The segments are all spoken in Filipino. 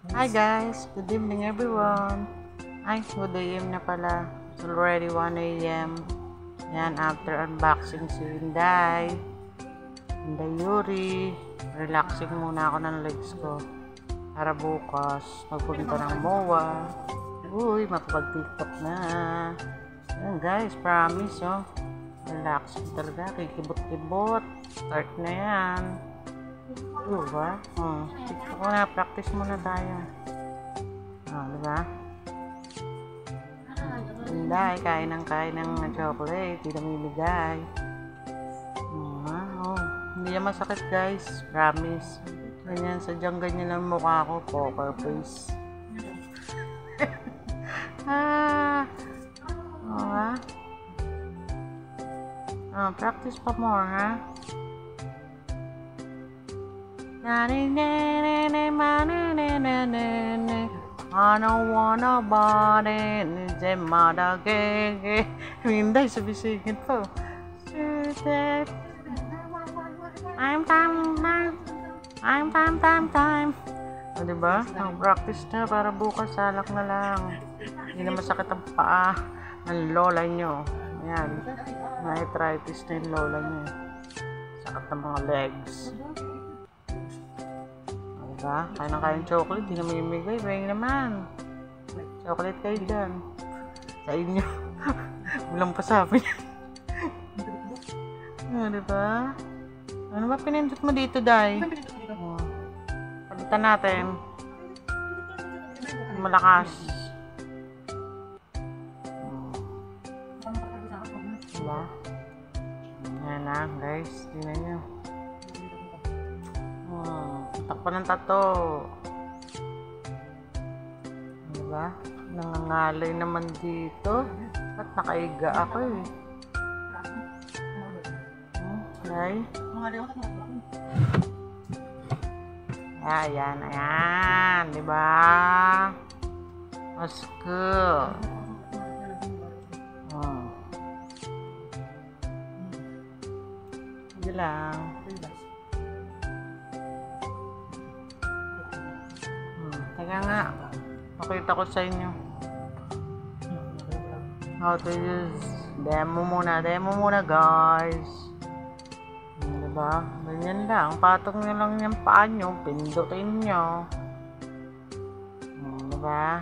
Hi guys, good evening everyone. Ay, good AM na pala. It's already 1 AM. Yan, after unboxing si Inday Yuri. Relaxing muna ako ng legs ko. Para bukas, magpunta ng MOA. Uy, makapag-tiktok na. Yan guys, promise oh. Relaxing talaga, kikibot-kibot. Start na yan. Diba? TikTok na, practice muna tayo. Diba? Inday, kain ng chocolate, hindi namimigay. Hindi yan masakit guys, promise. Ganyan, sadyang ganyan lang mukha ko, poker face. Practice pa more, ha? I don't wanna body the mother gay. Hindi, sabisigin po. Time. O, diba? Practice na para bukas salak na lang. Hindi na masakit ang paa ng lola nyo. Ayan. Na-arthritis na yung lola nyo. Sakit ng mga legs. Diba? Kain ng kain chocolate, di na mamimigay. Bayang naman. Chocolate kayo dyan. Sa inyo. Walang pasabi. Diba? Ano ba pinindot mo dito, Day? Palitan natin. Malakas. Diba? Yan na, guys. Tingnan nyo. Takpan ng tato. Diba? Nangangalay naman dito. At nakaiga ako eh. Okay. Ayan. Diba? Mas cool. Sige lang. Teka nga, makita ko sa inyo how to use. Demo muna guys. Diba? Ganyan lang, patong nyo lang yung paa nyo, pindutin nyo. Diba?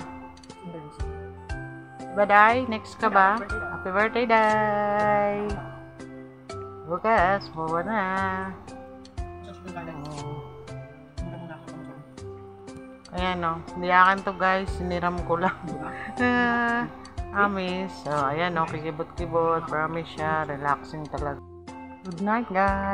Diba, Day? Next ka ba? Happy birthday, Day! Bukas, bawa na. Ayan o, hindi akin to guys, siniram ko lang. Promise. So, ayan o, kikibot-kibot, promise siya, relaxing talaga. Good night guys.